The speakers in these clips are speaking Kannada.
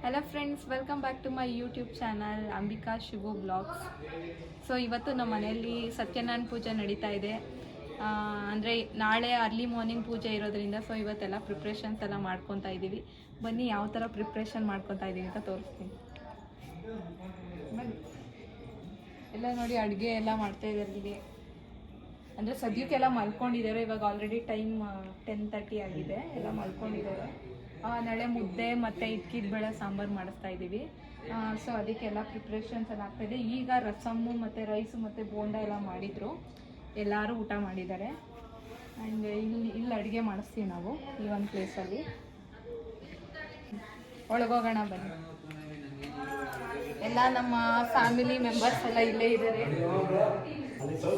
Hello friends, welcome back to my YouTube channel Ambika Shivu blogs. So ಇವತ್ತು ನಮ್ಮ ಮನೆಯಲ್ಲಿ ಸತ್ಯನಾರಾಯಣ ಪೂಜೆ ನಡೀತಾ ಇದೆ. ಅಂದರೆ ನಾಳೆ ಅರ್ಲಿ ಮಾರ್ನಿಂಗ್ ಪೂಜೆ ಇರೋದ್ರಿಂದ ಸೊ ಇವತ್ತೆಲ್ಲ ಪ್ರಿಪ್ರೇಷನ್ಸ್ ಎಲ್ಲ ಮಾಡ್ಕೊತಾ ಇದ್ದೀವಿ. ಬನ್ನಿ ಯಾವ ಥರ ಪ್ರಿಪ್ರೇಷನ್ ಮಾಡ್ಕೊತಾ ಇದ್ದೀವಿ ಅಂತ ತೋರಿಸ್ತೀನಿ. ಬನ್ನಿ, ಎಲ್ಲ ನೋಡಿ ಅಡುಗೆ ಎಲ್ಲ ಮಾಡ್ತಾಯಿದ್ದಾರೆ ಇಲ್ಲಿ. ಅಂದರೆ ಸದ್ಯಕ್ಕೆಲ್ಲ ಮಲ್ಕೊಂಡಿದ್ದಾರೆ. ಇವಾಗ ಆಲ್ರೆಡಿ ಟೈಮ್ 10:30 ಆಗಿದೆ. ಎಲ್ಲ ಮಲ್ಕೊಂಡಿದ್ದಾರೆ. ನಾಳೆ ಮುದ್ದೆ ಮತ್ತು ಇದ್ಕಿದ ಬೇಳೆ ಸಾಂಬಾರು ಮಾಡಿಸ್ತಾ ಇದ್ದೀವಿ. ಸೊ ಅದಕ್ಕೆಲ್ಲ ಪ್ರಿಪ್ರೇಷನ್ಸ್ ಎಲ್ಲ ಆಗ್ತಾಯಿದೆ. ಈಗ ರಸಮ್ಮು ಮತ್ತು ರೈಸು ಮತ್ತು ಬೋಂಡ ಎಲ್ಲ ಮಾಡಿದರು. ಎಲ್ಲರೂ ಊಟ ಮಾಡಿದ್ದಾರೆ. ಆ್ಯಂಡ್ ಇಲ್ಲಿ ಅಡುಗೆ ಮಾಡಿಸ್ತೀವಿ ನಾವು ಈ ಒಂದು ಪ್ಲೇಸಲ್ಲಿ. ಒಳಗೋಗೋಣ ಬನ್ನಿ. ಎಲ್ಲ ನಮ್ಮ ಫ್ಯಾಮಿಲಿ ಮೆಂಬರ್ಸ್ ಎಲ್ಲ ಇಲ್ಲೇ ಇದ್ದಾರೆ. ಸೊ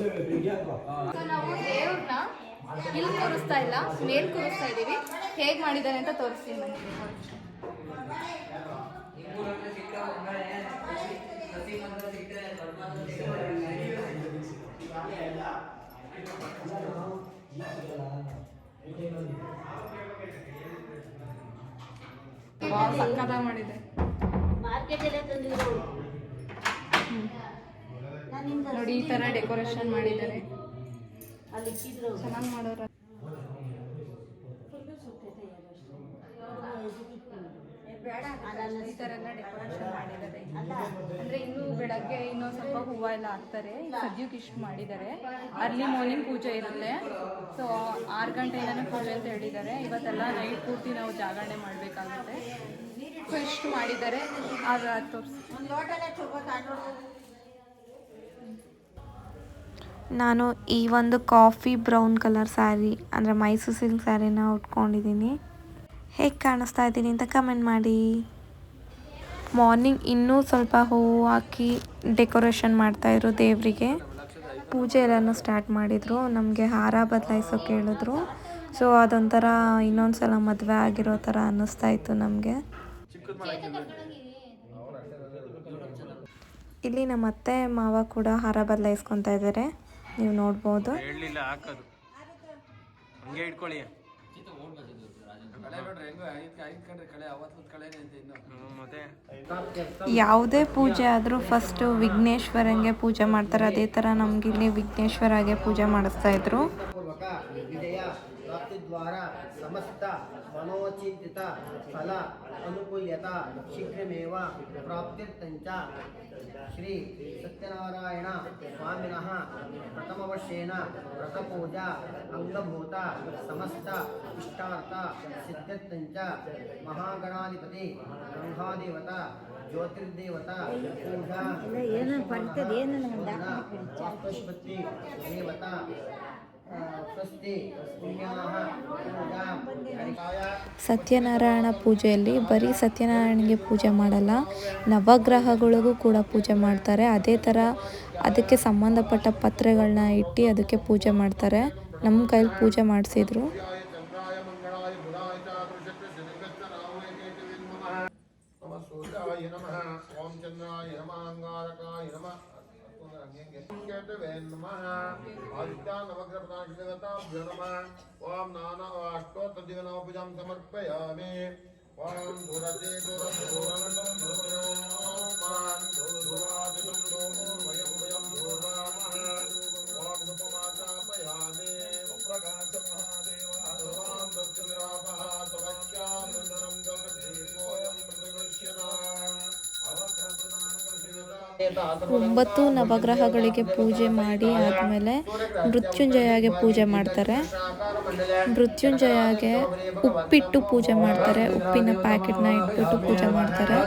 ನಾವು ದೇವ್ರನ್ನ ಇಲ್ಲಿ ಕೂರಿಸ್ತಾ ಇಲ್ಲ, ಮೇಲ್ ಕೂರಿಸ್ತಾ ಇದ್ದೀವಿ. ಹೇಗೆ ಮಾಡಿದ್ದಾರೆ ಅಂತ ತೋರಿಸ್ತೀನಿ ಬನ್ನಿ. ಸಕ್ಕತ್ತಾಗಿ ಮಾಡಿದೆ ನೋಡಿ. ಈ ತರ ಡೆಕೋರೇಷನ್ ಮಾಡಿದ್ದಾರೆ, ಚೆನ್ನಾಗಿ ಮಾಡೋರು. ಈ ಥರ ಎಲ್ಲ ಡೆಕೋರೇಷನ್ ಮಾಡಿದ್ದಾರೆ. ಅಂದರೆ ಇನ್ನೂ ಬೆಳಗ್ಗೆ ಇನ್ನೊಂದು ಸ್ವಲ್ಪ ಹೂವು ಎಲ್ಲ ಹಾಕ್ತಾರೆ. ಸದ್ಯಕ್ಕೆ ಇಷ್ಟು ಮಾಡಿದ್ದಾರೆ. ಅರ್ಲಿ ಮಾರ್ನಿಂಗ್ ಪೂಜೆ ಇರುತ್ತೆ. ಸೊ 6 ಗಂಟೆಯಿಂದನೇ ಪೂಜೆ ಅಂತ ಹೇಳಿದ್ದಾರೆ. ಇವತ್ತೆಲ್ಲ ನೈಟ್ ಪೂರ್ತಿ ನಾವು ಜಾಗರಣೆ ಮಾಡಬೇಕಾಗುತ್ತೆ. ಸೊ ಇಷ್ಟು ಮಾಡಿದ್ದಾರೆ. ಆಗ ತೋರಿಸಿ. ನಾನು ಈ ಒಂದು ಕಾಫಿ ಬ್ರೌನ್ ಕಲರ್ ಸ್ಯಾರಿ ಅಂದರೆ ಮೈಸೂರು ಸಿಲ್ಕ್ ಸ್ಯಾರಿನ ಉಟ್ಕೊಂಡಿದ್ದೀನಿ. ಹೇಗೆ ಕಾಣಿಸ್ತಾ ಇದ್ದೀನಿ ಅಂತ ಕಮೆಂಟ್ ಮಾಡಿ. ಮಾರ್ನಿಂಗ್ ಇನ್ನೂ ಸ್ವಲ್ಪ ಹೂವು ಹಾಕಿ ಡೆಕೋರೇಷನ್ ಮಾಡ್ತಾಯಿದ್ರು ದೇವರಿಗೆ. ಪೂಜೆ ಎಲ್ಲನೂ ಸ್ಟಾರ್ಟ್ ಮಾಡಿದರು. ನಮಗೆ ಹಾರ ಬದಲಾಯಿಸೋಕೆ ಹೇಳಿದ್ರು. ಸೊ ಅದೊಂಥರ ಇನ್ನೊಂದು ಸಲ ಮದುವೆ ಆಗಿರೋ ಥರ ಅನ್ನಿಸ್ತಾ ಇತ್ತು ನಮಗೆ. ಇಲ್ಲಿ ನಮ್ಮ ಅತ್ತೆ ಮಾವ ಕೂಡ ಹಾರ ಬದಲಾಯಿಸ್ಕೊತಾ ಇದ್ದಾರೆ, ನೀವು ನೋಡ್ಬೋದು. ಯಾವುದೇ ಪೂಜೆ ಆದರೂ ಫಸ್ಟು ವಿಘ್ನೇಶ್ವರಂಗೆ ಪೂಜೆ ಮಾಡ್ತಾರೆ. ಅದೇ ಥರ ನಮ್ಗೆ ಇಲ್ಲಿ ವಿಘ್ನೇಶ್ವರಗೆ ಪೂಜೆ ಮಾಡಿಸ್ತಾ ಇದ್ರು. द्वारा समस्त मनोचिंतित फल अनुकूल्यता शीघ्रमेव प्राप्तिर्तंच श्री सत्यनारायण स्वामिनः प्रथमवर्षेण व्रतपूजा अंगभूत समस्त इष्टार्थ सिद्ध्यर्थंच महागणाधिपति ब्रह्मदेवता ज्योतिर्देवता पूजा वास्तुपति देवता ಸತ್ಯನಾರಾಯಣ ಪೂಜೆಯಲ್ಲಿ ಬರೀ ಸತ್ಯನಾರಾಯಣಗೆ ಪೂಜೆ ಮಾಡಲ್ಲ, ನವಗ್ರಹಗಳಿಗೂ ಕೂಡ ಪೂಜೆ ಮಾಡ್ತಾರೆ. ಅದೇ ಥರ ಅದಕ್ಕೆ ಸಂಬಂಧಪಟ್ಟ ಪತ್ರೆಗಳನ್ನ ಇಟ್ಟು ಅದಕ್ಕೆ ಪೂಜೆ ಮಾಡ್ತಾರೆ. ನಮ್ಮ ಕೈಲಿ ಪೂಜೆ ಮಾಡಿಸಿದ್ರು. ಒಂಬತ್ತು ನವಗ್ರಹಗಳಿಗೆ ಪೂಜೆ ಮಾಡಿ ಆದಮೇಲೆ ಮೃತ್ಯುಂಜಯಗೆ ಪೂಜೆ ಮಾಡ್ತಾರೆ. ಮೃತ್ಯುಂಜಯಗೆ ಉಪ್ಪಿಟ್ಟು ಪೂಜೆ ಮಾಡ್ತಾರೆ. ಉಪ್ಪಿನ ಪ್ಯಾಕೆಟ್ನ ಇಟ್ಬಿಟ್ಟು ಪೂಜೆ ಮಾಡ್ತಾರೆ.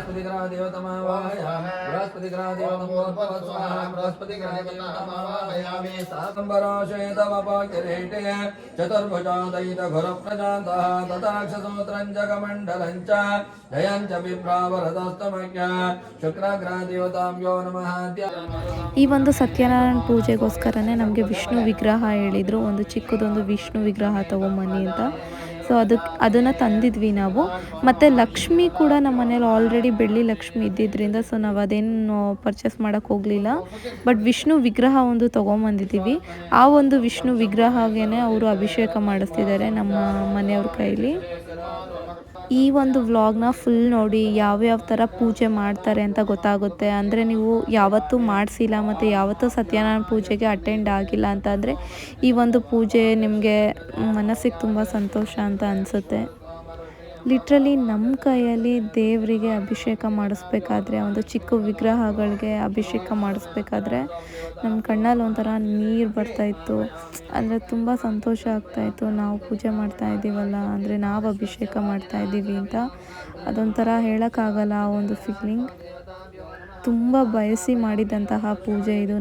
ಈ ಒಂದು ಸತ್ಯನಾರಾಯಣ ಪೂಜೆಗೋಸ್ಕರನೇ ನಮಗೆ ವಿಷ್ಣು ವಿಗ್ರಹ ಹೇಳಿದರು. ಒಂದು ಚಿಕ್ಕದೊಂದು ವಿಷ್ಣು ವಿಗ್ರಹ ತಗೊಂಬನ್ನಿ ಅಂತ. ಸೊ ಅದನ್ನು ತಂದಿದ್ವಿ ನಾವು. ಮತ್ತು ಲಕ್ಷ್ಮಿ ಕೂಡ ನಮ್ಮ ಮನೇಲಿ ಆಲ್ರೆಡಿ ಬೆಳ್ಳಿ ಲಕ್ಷ್ಮಿ ಇದ್ದಿದ್ದರಿಂದ ಸೊ ನಾವು ಅದೇನು ಪರ್ಚೇಸ್ ಮಾಡೋಕ್ಕೆ ಹೋಗಲಿಲ್ಲ. ಬಟ್ ವಿಷ್ಣು ವಿಗ್ರಹ ಒಂದು ತೊಗೊಂಬಂದಿದ್ದೀವಿ. ಆ ಒಂದು ವಿಷ್ಣು ವಿಗ್ರಹಗೇ ಅವರು ಅಭಿಷೇಕ ಮಾಡಿಸ್ತಿದ್ದಾರೆ ನಮ್ಮ ಮನೆಯವ್ರ ಕೈಲಿ. ಈ ಒಂದು ವ್ಲಾಗ್ನ ಫುಲ್ ನೋಡಿ ಯಾವ್ಯಾವ ಥರ ಪೂಜೆ ಮಾಡ್ತಾರೆ ಅಂತ ಗೊತ್ತಾಗುತ್ತೆ. ಅಂದರೆ ನೀವು ಯಾವತ್ತೂ ಮಾಡಿಸಿಲ್ಲ ಮತ್ತು ಯಾವತ್ತೂ ಸತ್ಯನಾರಾಯಣ ಪೂಜೆಗೆ ಅಟೆಂಡ್ ಆಗಿಲ್ಲ ಅಂತಂದರೆ ಈ ಒಂದು ಪೂಜೆ ನಿಮಗೆ ಮನಸ್ಸಿಗೆ ತುಂಬ ಸಂತೋಷ ಅಂತ ಅನಿಸುತ್ತೆ. ಲಿಟ್ರಲಿ ನಮ್ಮ ಕೈಯಲ್ಲಿ ದೇವರಿಗೆ ಅಭಿಷೇಕ ಮಾಡಿಸ್ಬೇಕಾದ್ರೆ, ಒಂದು ಚಿಕ್ಕ ವಿಗ್ರಹಗಳಿಗೆ ಅಭಿಷೇಕ ಮಾಡಿಸ್ಬೇಕಾದ್ರೆ ನಮ್ಮ ಕಣ್ಣಲ್ಲಿ ಒಂಥರ ನೀರು ಬರ್ತಾಯಿತ್ತು. ಅಂದರೆ ತುಂಬ ಸಂತೋಷ ಆಗ್ತಾಯಿತ್ತು. ನಾವು ಪೂಜೆ ಮಾಡ್ತಾಯಿದ್ದೀವಲ್ಲ, ಅಂದರೆ ನಾವು ಅಭಿಷೇಕ ಮಾಡ್ತಾಯಿದ್ದೀವಿ ಅಂತ ಅದೊಂಥರ ಹೇಳೋಕ್ಕಾಗಲ್ಲ ಆ ಒಂದು ಫೀಲಿಂಗ್. ತುಂಬ ಬಯಸಿ ಮಾಡಿದಂತಹ ಪೂಜೆ ಇದು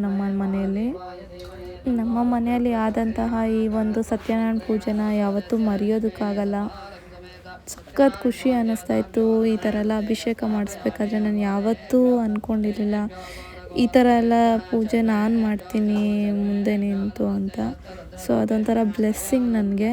ನಮ್ಮ ಮನೆಯಲ್ಲಿ ಆದಂತಹ ಈ ಒಂದು ಸತ್ಯನಾರಾಯಣ ಪೂಜೆನ ಯಾವತ್ತೂ ಮರೆಯೋದಕ್ಕಾಗಲ್ಲ. ಸಖತ್ ಖುಷಿ ಅನ್ನಿಸ್ತಾಯಿತ್ತು. ಈ ಥರ ಎಲ್ಲ ಅಭಿಷೇಕ ಮಾಡಿಸ್ಬೇಕಾದ್ರೆ ನಾನು ಯಾವತ್ತೂ ಅಂದ್ಕೊಂಡಿರಲಿಲ್ಲ ಈ ಥರ ಎಲ್ಲ ಪೂಜೆ ನಾನು ಮಾಡ್ತೀನಿ ಮುಂದೆ ನಿಂತು ಅಂತ. ಸೊ ಅದೊಂಥರ ಬ್ಲೆಸ್ಸಿಂಗ್ ನನಗೆ.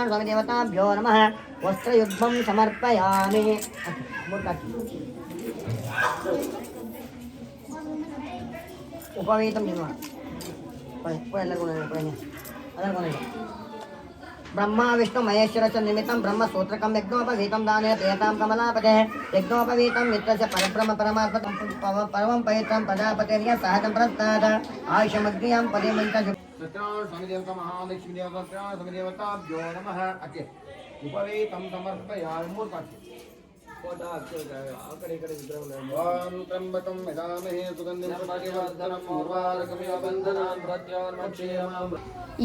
स्वामिदेवताभ्यो नमः वस्त्रयुग्मं समर्पयामि उपवीतं ब्रह्मा विष्णु महेश्वर च निमित्तं ब्रह्मसूत्रकं यज्ञोपवीतं दाने प्रियतां कमलापते यज्ञोपवीतं मित्रस्य परब्रह्म परमात्मकं परमं पवित्रं प्रजापतिर्य सहजं प्रस्ताद आयुषमग्नियां पदिमन्त्र स्वामिदेवता महालक्ष्मी देवता स्वामिदेवताभ्यो नमः अति उपवीतं समर्पयामि मूर्ति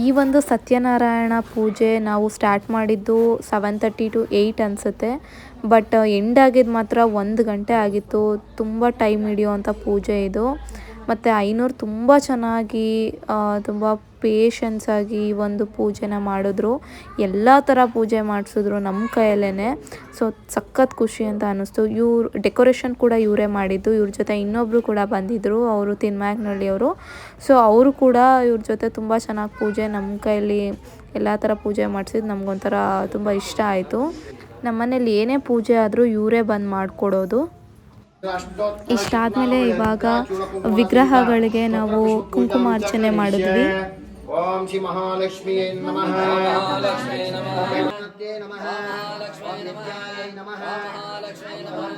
ಈ ಒಂದು ಸತ್ಯನಾರಾಯಣ ಪೂಜೆ ನಾವು ಸ್ಟಾರ್ಟ್ ಮಾಡಿದ್ದು 7:30 to 8 ಅನಿಸುತ್ತೆ. ಬಟ್ ಎಂಡ್ ಆಗಿದ್ದು ಮಾತ್ರ 1 ಗಂಟೆ ಆಗಿತ್ತು. ತುಂಬ ಟೈಮ್ ಹಿಡಿಯುವಂಥ ಪೂಜೆ ಇದು. ಮತ್ತು ಐನೂರು ತುಂಬ ಚೆನ್ನಾಗಿ ತುಂಬ ಪೇಷನ್ಸ್ ಆಗಿ ಈ ಒಂದು ಪೂಜೆನ ಮಾಡಿದ್ರು. ಎಲ್ಲ ಥರ ಪೂಜೆ ಮಾಡಿಸಿದ್ರು ನಮ್ಮ ಕೈಯಲ್ಲೇ. ಸೊ ಸಖತ್ ಖುಷಿ ಅಂತ ಅನ್ನಿಸ್ತು. ಡೆಕೋರೇಷನ್ ಕೂಡ ಇವರೇ ಮಾಡಿದ್ದು. ಇವ್ರ ಜೊತೆ ಇನ್ನೊಬ್ಬರು ಕೂಡ ಬಂದಿದ್ದರು, ಅವರು ತಿನ್ಮ್ಯಾಗ್ನಳ್ಳಿಯವರು. ಸೊ ಅವರು ಕೂಡ ಇವ್ರ ಜೊತೆ ತುಂಬ ಚೆನ್ನಾಗಿ ಪೂಜೆ ನಮ್ಮ ಕೈಯಲ್ಲಿ ಎಲ್ಲ ಥರ ಪೂಜೆ ಮಾಡಿಸಿದ್ದು ನಮಗೊಂಥರ ತುಂಬ ಇಷ್ಟ ಆಯಿತು. ನಮ್ಮನೇಲಿ ಏನೇ ಪೂಜೆ ಆದರೂ ಇವರೇ ಬಂದು ಮಾಡಿಕೊಡೋದು. ಇಷ್ಟಾದಮೇಲೆ ಇವಾಗ ವಿಗ್ರಹಗಳಿಗೆ ನಾವು ಕುಂಕುಮಾರ್ಚನೆ ಮಾಡಿದ್ವಿ. ಓಂ ಶ್ರೀ ಮಹಾಲಕ್ಷ್ಮೀ ನಮಃ. ಮಹಾಲಕ್ಷ್ಮೀ ನಮಃ. ನಮಃ ಲಕ್ಷ್ಮೀ ನಮಃ. ನಮಃ ಲಕ್ಷ್ಮೀ ನಮಃ.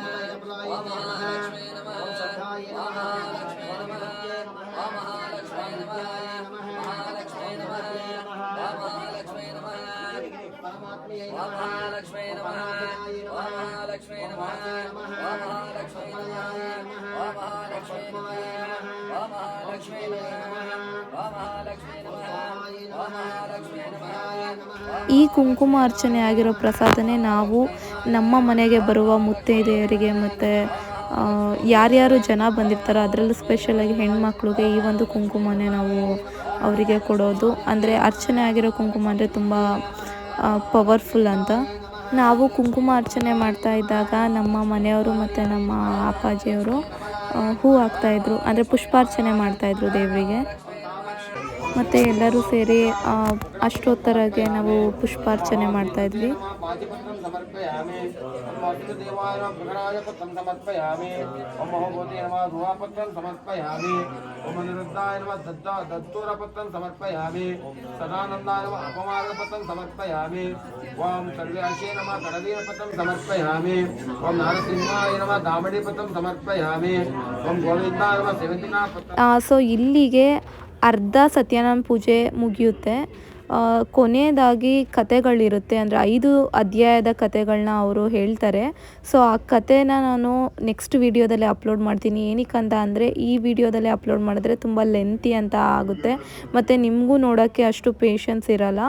ಮಹಾಲಕ್ಷ್ಮೀ ನಮಃ. ಸದಾಯ ನಮಃ. ಲಕ್ಷ್ಮೀ ನಮಃ. ಮಹಾಲಕ್ಷ್ಮೀ ನಮಃ. ಮಹಾಲಕ್ಷ್ಮೀ ನಮಃ. ಮಹಾಲಕ್ಷ್ಮೀ ನಮಃ. ಪರಮಾತ್ಮೇ ನಮಃ. ಲಕ್ಷ್ಮೀ ನಮಃ. ಮಹಾಲಕ್ಷ್ಮೀ ನಮಃ. ಮಹಾಲಕ್ಷ್ಮೀ ನಮಃ. ಮಹಾಲಕ್ಷ್ಮೀ ನಮಃ. ಮಹಾಲಕ್ಷ್ಮೀ ಈ ಕುಂಕುಮ ಅರ್ಚನೆ ಆಗಿರೋ ಪ್ರಸಾದನೇ ನಾವು ನಮ್ಮ ಮನೆಗೆ ಬರುವ ಮುತ್ತೈದೆಯರಿಗೆ ಮತ್ತು ಯಾರ್ಯಾರು ಜನ ಬಂದಿರ್ತಾರೋ ಅದರಲ್ಲೂ ಸ್ಪೆಷಲಾಗಿ ಹೆಣ್ಮಕ್ಳಿಗೆ ಈ ಒಂದು ಕುಂಕುಮನೇ ನಾವು ಅವರಿಗೆ ಕೊಡೋದು. ಅಂದರೆ ಅರ್ಚನೆ ಆಗಿರೋ ಕುಂಕುಮ ಅಂದರೆ ತುಂಬ ಪವರ್ಫುಲ್ ಅಂತ. ನಾವು ಕುಂಕುಮ ಅರ್ಚನೆ ಮಾಡ್ತಾ ಇದ್ದಾಗ ನಮ್ಮ ಮನೆಯವರು ಮತ್ತು ನಮ್ಮ ಅಪ್ಪಾಜಿಯವರು ಹೂ ಹಾಕ್ತಾಯಿದ್ರು, ಅಂದರೆ ಪುಷ್ಪಾರ್ಚನೆ ಮಾಡ್ತಾಯಿದ್ರು ದೇವರಿಗೆ. ಮತ್ತು ಎಲ್ಲರೂ ಸೇರಿ ಅಷ್ಟೊತ್ತರಗೆ ನಾವು ಪುಷ್ಪಾರ್ಚನೆ ಮಾಡ್ತಾಯಿದ್ವಿ. ಓಂ ಸರ್ವೇಶೇ ನಮಃ ಕಡವೀರಪತ್ರಂ ಸಮರ್ಪಯಾಮಿ. ಓಂ ನರಸಿಂಹಾಯ ನಮಃ ದಾಮಡಿಪತ್ರಂ ಸಮರ್ಪಯಾಮಿ. ಓಂ ಗೋವಿಂದಾಯ ನಮಃ ಸೇವತಿನಾ ಪತ್ರಂ. ಸೊ ಇಲ್ಲಿಗೆ ಅರ್ಧ ಸತ್ಯನಾರಾಯಣ ಪೂಜೆ ಮುಗಿಯುತ್ತೆ. ಕೊನೆಯದಾಗಿ ಕತೆಗಳಿರುತ್ತೆ, ಅಂದರೆ 5 ಅಧ್ಯಾಯದ ಕತೆಗಳನ್ನ ಅವರು ಹೇಳ್ತಾರೆ. ಸೊ ಆ ಕತೆನ ನಾನು ನೆಕ್ಸ್ಟ್ ವಿಡಿಯೋದಲ್ಲಿ ಅಪ್ಲೋಡ್ ಮಾಡ್ತೀನಿ. ಏನಕ್ಕಂತ ಅಂದರೆ ಈ ವಿಡಿಯೋದಲ್ಲಿ ಅಪ್ಲೋಡ್ ಮಾಡಿದ್ರೆ ತುಂಬ ಲೆಂತಿ ಅಂತ ಆಗುತ್ತೆ ಮತ್ತು ನಿಮಗೂ ನೋಡೋಕ್ಕೆ ಅಷ್ಟು ಪೇಷನ್ಸ್ ಇರಲ್ಲ.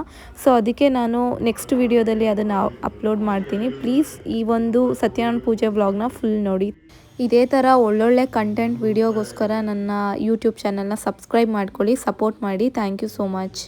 ಸೊ ಅದಕ್ಕೆ ನಾನು ನೆಕ್ಸ್ಟ್ ವಿಡಿಯೋದಲ್ಲಿ ಅದನ್ನು ಅಪ್ಲೋಡ್ ಮಾಡ್ತೀನಿ. ಪ್ಲೀಸ್ ಈ ಒಂದು ಸತ್ಯನಾರಾಯಣ ಪೂಜೆ ವ್ಲಾಗ್ನ ಫುಲ್ ನೋಡಿ. ಇದೇ ಥರ ಒಳ್ಳೊಳ್ಳೆ ಕಂಟೆಂಟ್ ವಿಡಿಯೋಗೋಸ್ಕರ ನನ್ನ ಯೂಟ್ಯೂಬ್ ಚಾನಲ್ನ ಸಬ್ಸ್ಕ್ರೈಬ್ ಮಾಡ್ಕೊಳ್ಳಿ, ಸಪೋರ್ಟ್ ಮಾಡಿ. Thank you so much.